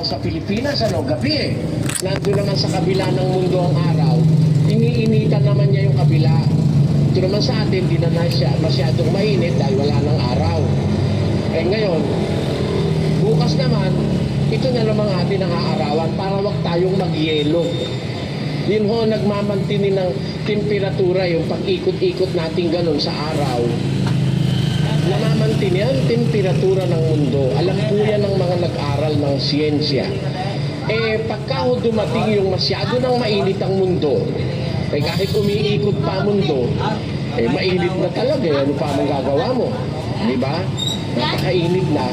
sa Pilipinas, gabi eh. Nandun naman sa kabila ng mundo ang araw, iniinitan naman niya yung kabila. Ito naman sa atin, di na masyadong mainit dahil wala ng araw. Eh ngayon, bukas naman, ito na naman atin ang aarawan para wag tayong magyelo. Yun ho, nagmamantinin ng temperatura, yung pag-ikot-ikot natin ganun sa araw. Namamantin yan, temperatura ng mundo. Alam po yan ng mga nag-aral ng siyensya. Eh, pagka ho dumating yung masyado ng mainit ang mundo, eh kahit umiikot pa mundo, eh mainit na talaga. Ano pa ang gagawa mo? Diba? Napakainit na.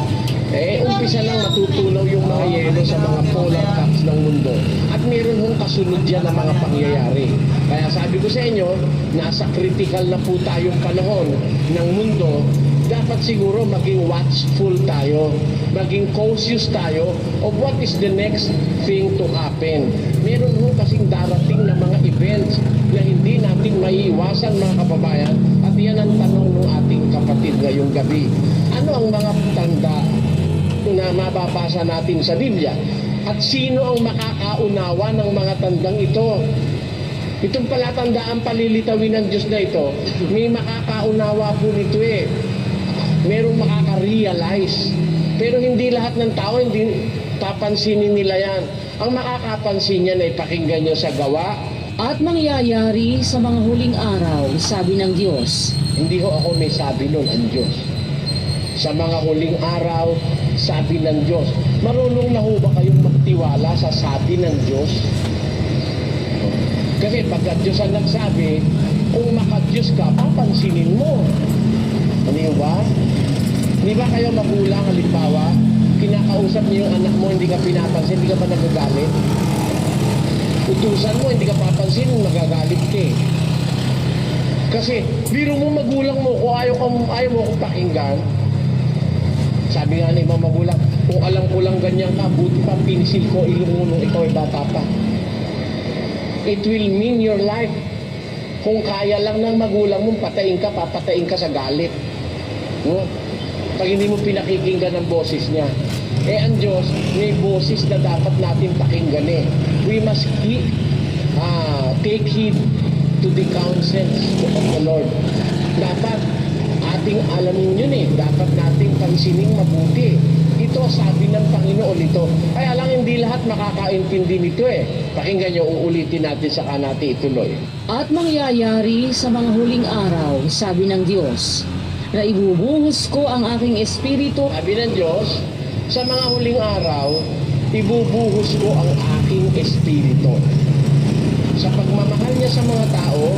Eh, umpisa lang matutunaw yung mga yelo sa mga polar caps ng mundo. At meron hong kasunod yan ng mga pangyayari. Kaya sabi ko sa inyo, nasa critical na po tayong panahon ng mundo. Dapat siguro maging watchful tayo, maging cautious tayo of what is the next thing to happen. Meron ho kasing darating na mga events na hindi natin maiiwasan mga kababayan, at yan ang tanong ng ating kapatid ngayong gabi. Ano ang mga tanda na mababasa natin sa Biblia? At sino ang makakaunawa ng mga tandang ito? Itong palatandaan palilitawin ng Diyos na ito, may makakaunawa po nito eh. Merong makaka-realize. Pero hindi lahat ng tao, hindi papansinin nila yan. Ang makakapansin niyan ay pakinggan nyo sa gawa. At mangyayari sa mga huling araw, sabi ng Diyos. Hindi ho ako may sabi nun, ang Diyos. Sa mga huling araw, sabi ng Diyos. Marunong na ho ba kayong magtiwala sa sabi ng Diyos? Kasi pagka Diyos ang nagsabi, kung maka-Diyos ka, papansinin mo. Ano yun ba? Di ba kayo magulang, halimbawa, kinakausap niyo yung anak mo, hindi ka pinapansin, hindi ka ba nagagalit? Utusan mo, hindi ka papansin, magagalit ka eh. Kasi, biro mo magulang mo, kung ayaw mo akong pakinggan, sabi nga ng ibang magulang, kung alam ko lang ganyan ka, buti pa pinsil ko, ilong mo nung ikaw ay bata pa. It will mean your life. Kung kaya lang ng magulang mo, patayin ka, papatayin ka sa galit. Pag hindi mo pinakikinggan ang boses niya. Eh ang Diyos, may boses na dapat natin pakinggan eh. We must take heed to the counsels of the Lord. Dapat ating alamin yun eh. Dapat nating pansinin mabuti. Ito sabi ng Panginoon ito. Kaya lang hindi lahat makakaintindi nito eh. Pakinggan nyo, uulitin natin saka natin ituloy. At mangyayari sa mga huling araw, sabi ng Diyos, na ibubuhos ko ang aking espiritu. Sabi ng Diyos, sa mga huling araw, ibubuhos ko ang aking espiritu. Sa pagmamahal niya sa mga tao,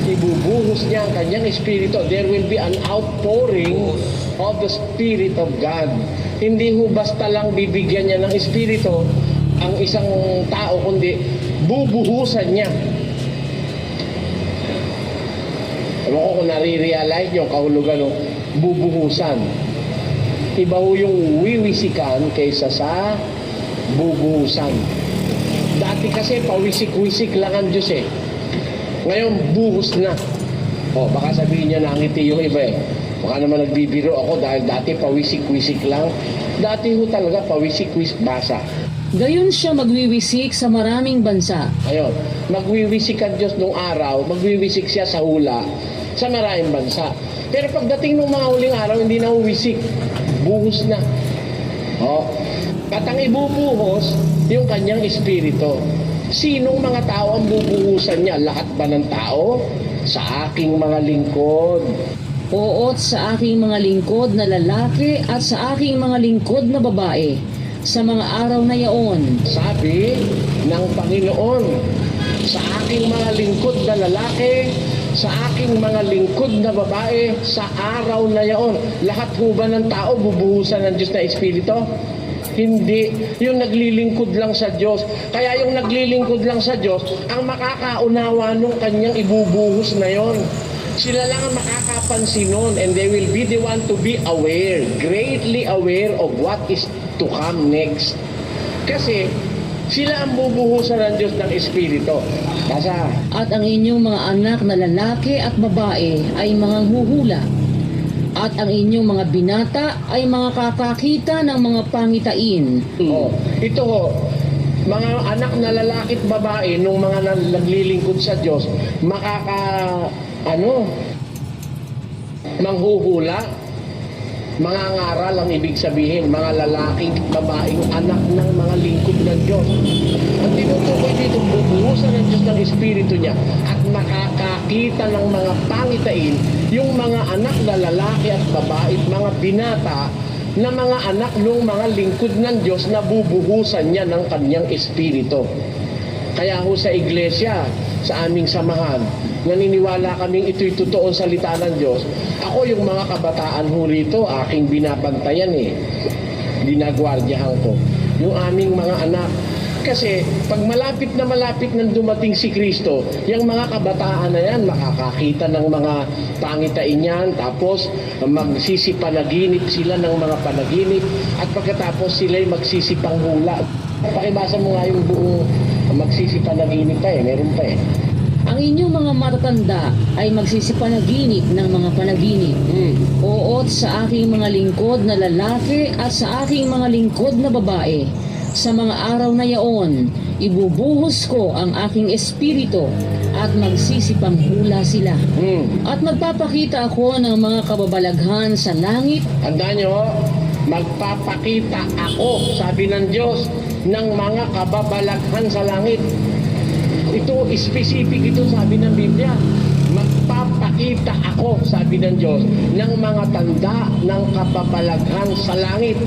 ibubuhos niya ang kanyang espiritu. There will be an outpouring of the Spirit of God. Hindi ho basta lang bibigyan niya ng espiritu ang isang tao, kundi bubuhusan niya. Ewan ko kung nare-realize yung kahulugan ng bubuhusan. Iba ho yung wiwisikan kaysa sa bubuhusan. Dati kasi pawisik-wisik lang ang Diyos eh. Ngayon buhos na. Baka sabihin niya nangiti yung iba eh. Baka naman nagbibiro ako dahil dati pawisik-wisik lang. Dati ho talaga pawisik-wisik basa. Gayon siya magwiwisik sa maraming bansa. Ayun, magwiwisik ang Diyos nung araw, magwiwisik siya sa hula sa maraming bansa. Pero pagdating ng mga huling araw, hindi na uwisik. Buhos na. At ang ibubuhos, yung kanyang espiritu. Sinong mga tao ang bubuhusan niya? Lahat ba ng tao? Sa aking mga lingkod. Oot sa aking mga lingkod na lalaki at sa aking mga lingkod na babae. Sa mga araw na yaon. Sabi ng Panginoon, sa aking mga lingkod na lalaki, sa aking mga lingkod na babae, sa araw na yaon. Lahat ho ba ng tao bubuhusan ng Diyos na Espiritu? Hindi. Yung naglilingkod lang sa Diyos. Kaya yung naglilingkod lang sa Diyos, ang makakaunawa nung kanyang ibubuhos na yon. Sila lang ang makakapansin nun, and they will be the one to be aware, greatly aware of what is to come next. Kasi sila ang bubuhusan ng Diyos ng Espiritu. Basa. At ang inyong mga anak na lalaki at babae ay mga huhula. At ang inyong mga binata ay mga kakakita ng mga pangitain. Oh, ito ho, mga anak na lalaki at babae nung mga naglilingkod sa Diyos, manghuhula, mga ngaral ang ibig sabihin, mga lalaking at babaeng anak ng mga lingkod ng Diyos. Ang tinutukoy dito, bubuhusan ng Diyos ng Espiritu niya at makakakita ng mga pangitain, yung mga anak na lalaki at babae at mga binata na mga anak ng mga lingkod ng Diyos na bubuhusan niya ng kanyang Espiritu. Kaya ho sa iglesia, sa aming samahan, naniniwala kaming ito'y totoong salita ng Diyos. Ako yung mga kabataan ho rito, aking binabantayan dinagwardyahan ko. Yung aming mga anak. Kasi pag malapit nang dumating si Kristo, yung mga kabataan na yan, makakakita ng mga pangitain yan, tapos magsisipanaginip sila ng mga panaginip, at pagkatapos sila'y magsisipanghula. Pakibasa mo nga yung buong magsisipanaginip pa meron pa Ang inyong mga matatanda ay magsisipanaginip ng mga panaginip. Oot sa aking mga lingkod na lalaki at sa aking mga lingkod na babae. Sa mga araw na yaon, ibubuhos ko ang aking espiritu at magsisipanghula sila. At magpapakita ako ng mga kababalaghan sa langit. Tandaan nyo, magpapakita ako, sabi ng Diyos, ng mga kababalaghan sa langit. Ito, specific ito sabi ng Biblia. Magpapakita ako, sabi ng Diyos, ng mga tanda ng kababalaghan sa langit.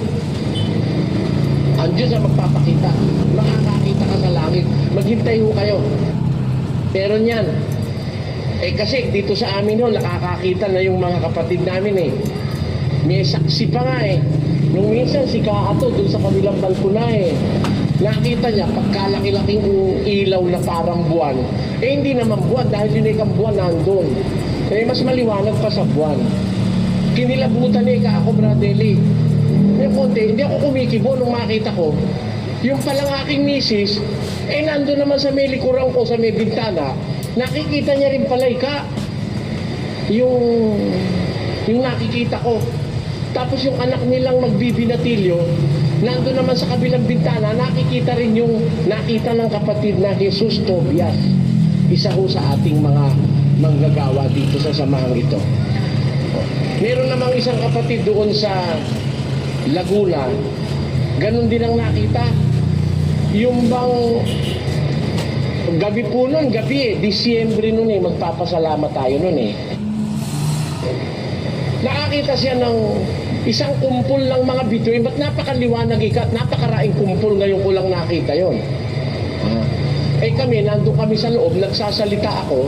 Ang Diyos ang magpapakita. Makakakita ka sa langit. Maghintay ho kayo. Pero niyan, kasi dito sa amin ho, nakakakita na yung mga kapatid namin May saksi pa nga Nung minsan si Kaato dun sa kabilang balkona nakita niya pagkalaki-laking ilaw na parang buwan. Hindi naman buwan dahil yun ang buwan nandun. Mas maliwanag pa sa buwan. Kinilabutan ako, Bradley. Yung konti, hindi ako kumikibo nung makita ko. Yung palang aking misis, nandun naman sa may likuran ko, sa may bintana, nakikita niya rin pala yung nakikita ko. Tapos yung anak nilang magbibinatilyo, nandun naman sa kabilang bintana, nakikita rin yung nakita ng kapatid na Jesus Tobias. Isa ho sa ating mga manggagawa dito sa samahang ito. Meron namang isang kapatid doon sa Laguna, ganun din ang nakita. Yung bang gabi po nun, Disyembre nun magpapasalamat tayo nun Nakakita siya ng isang kumpol ng mga bituin. Ba't napakaliwanag at napakaraing kumpol ngayon ko lang nakita yon. Kami, nandun kami sa loob, nagsasalita ako.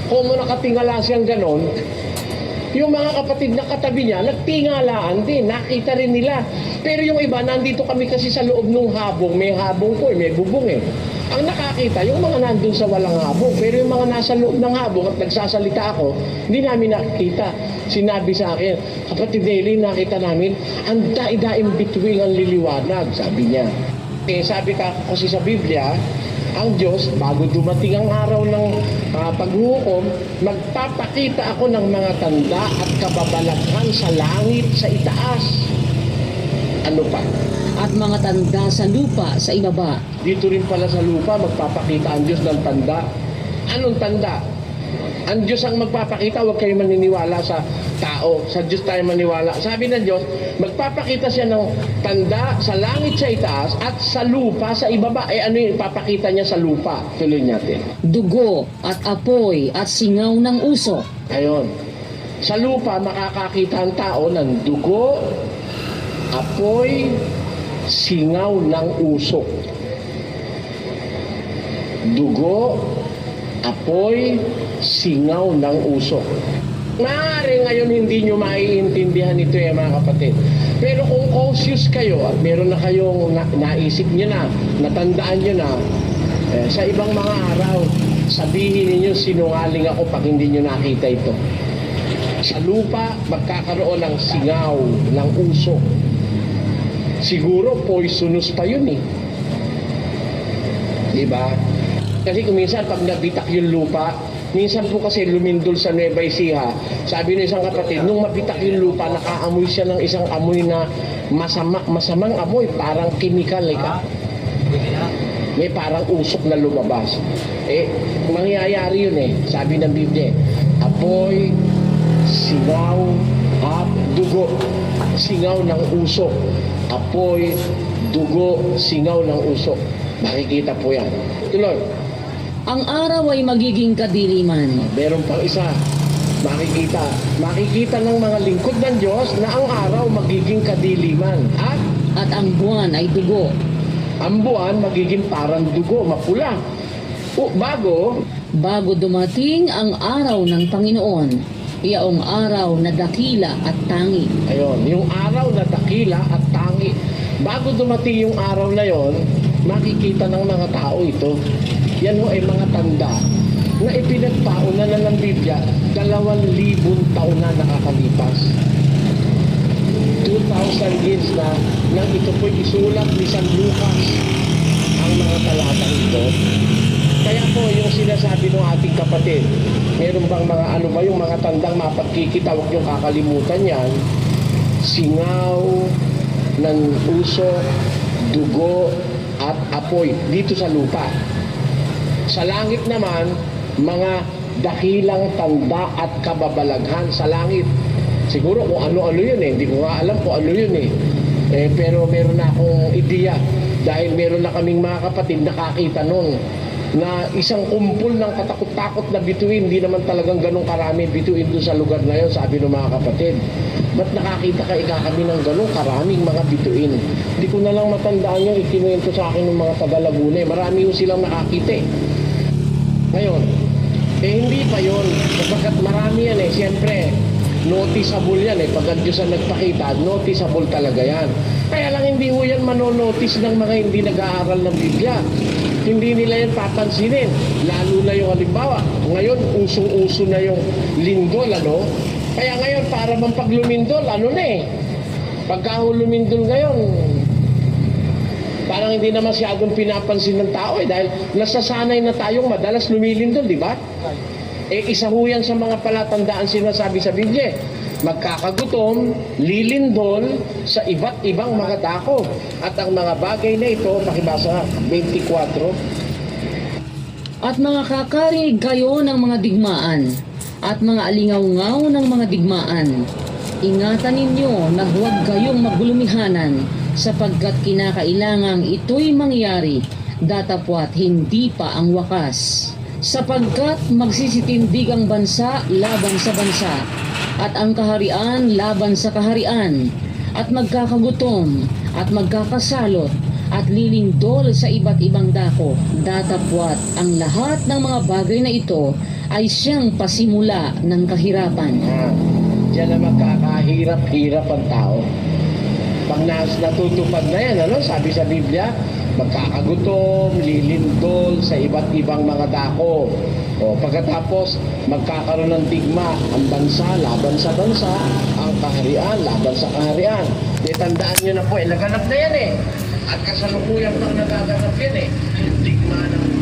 Kung nakatingala siyang ganon, yung mga kapatid na katabi niya, nagtingalaan din, nakita rin nila. Pero yung iba, nandito kami kasi sa loob ng habong, may habong po, may bubong Ang nakakita, yung mga nandun sa walang habong, pero yung mga nasa loob ng habong at nagsasalita ako, hindi namin nakikita. Sinabi sa akin, kapatid Nelly, nakita namin, ang daim bituin ang liliwanag, sabi niya. Sabi ka kasi sa Biblia, ang Diyos, bago dumating ang araw ng paghuhukom, magpapakita ako ng mga tanda at kababalaghan sa langit, sa itaas. Ano pa? At mga tanda sa lupa, sa ibaba. Dito rin pala sa lupa, magpapakita ang Diyos ng tanda. Anong tanda? Ang Diyos ang magpapakita, huwag kayo maniniwala sa tao. Sa Diyos tayo maniwala. Sabi ng Diyos, magpapakita siya ng tanda sa langit sa itaas at sa lupa sa ibaba. Ano yung ipapakita niya sa lupa? Tuloy natin. Dugo at apoy at singaw ng usok. Ayon. Sa lupa, makakakita ang tao ng dugo, apoy, singaw ng usok. Dugo, apoy, singaw ng usok. Maaari ngayon hindi nyo maiintindihan ito mga kapatid. Pero kung conscious kayo at meron na kayong naisip nyo na, natandaan nyo na, sa ibang mga araw, sabihin ninyo sinungaling ako pag hindi nyo nakita ito. Sa lupa, magkakaroon ng singaw ng usok. Siguro poisonous pa yun Diba? Kasi kung minsan pag nabitak yung lupa, Minsan po kasi lumindol sa Nueva Ecija, sabi ng isang kapatid, nung mapitak yung lupa, nakaamoy siya ng isang amoy na masamang amoy, parang chemical, may parang usok na lumabas. Mangyayari yun sabi ng Biblia, apoy, singaw, at dugo. Singaw ng usok. Apoy, dugo, singaw ng usok. Makikita po yan. Tuloy. Ang araw ay magiging kadiliman. Meron pang isa. Makikita ng mga lingkod ng Diyos na ang araw magiging kadiliman. At ang buwan ay dugo. Ang buwan magiging parang dugo, mapula. Bago dumating ang araw ng Panginoon, iyaong araw na dakila at tangi. Ayun, yung araw na dakila at tangi. Bago dumating yung araw na yon, makikita ng mga tao ito. Yan ay mga tanda na ipinagpauna na ng Biblia 2,000 taon na nakakalipas. 2,000 years na nang ito po'y isulat ni San Lucas ang mga talatang ito. Kaya po yung sinasabi ng ating kapatid, meron bang mga yung mga tandang mapagkikita, huwag niyong kakalimutan yan. Singaw ng usok, dugo at apoy dito sa lupa. Sa langit naman, mga dakilang tanda at kababalaghan sa langit. Siguro kung ano-ano yun hindi ko nga alam kung ano yun pero meron na akong ideya dahil meron na kaming mga kapatid nakakita nun na isang kumpul ng katakot-takot na bituin, hindi naman talagang ganong karami bituin doon sa lugar na yun, sabi ng mga kapatid. Ba't nakakita kami ng ganong karaming mga bituin? Hindi ko na lang matandaan yung ikinuwento sa akin ng mga taga-Laguna. Marami yung silang nakakita Ngayon, hindi pa yun. Kapagkat marami yan siyempre, noticeable yan pag ang Diyos ang nagpakita, noticeable talaga yan. Kaya lang hindi ho yan manonotice ng mga hindi nag-aaral ng Biblia. Hindi nila yan papansinin. Lalo na yung halimbawa, ngayon usong-uso na yung lindol, Kaya ngayon para bang pag lumindol, pagka lumindol ngayon, parang hindi na masyadong pinapansin ng tao dahil nasasanay na tayong madalas lumilindol, di ba? Isa ho yan sa mga palatandaan sinasabi sa Biblia. Magkakagutom, lilindol sa iba't ibang mga dako. At ang mga bagay na ito, pakibasa 24. At mga kakarinig kayo ng mga digmaan at mga alingaw-ngaw ng mga digmaan. Ingatan ninyo na huwag kayong magulumihanan sapagkat kinakailangang ito'y mangyari datapwat hindi pa ang wakas. Sapagkat magsisitindig ang bansa laban sa bansa at ang kaharian laban sa kaharian at magkakagutom at magkakasalot at lilindol sa iba't ibang dako. Datapwat ang lahat ng mga bagay na ito ay siyang pasimula ng kahirapan. Diyan na magkakahirap-hirap ang tao. Pag natutupad na yan, sabi sa Biblia, magkakagutom, lilindol sa iba't ibang mga dako. Pagkatapos, magkakaroon ng digma ang bansa laban sa bansa, ang kaharian laban sa kaharian. Tandaan nyo na po, naganap na yan At kasalukuyan pang nagaganap yan Digma ng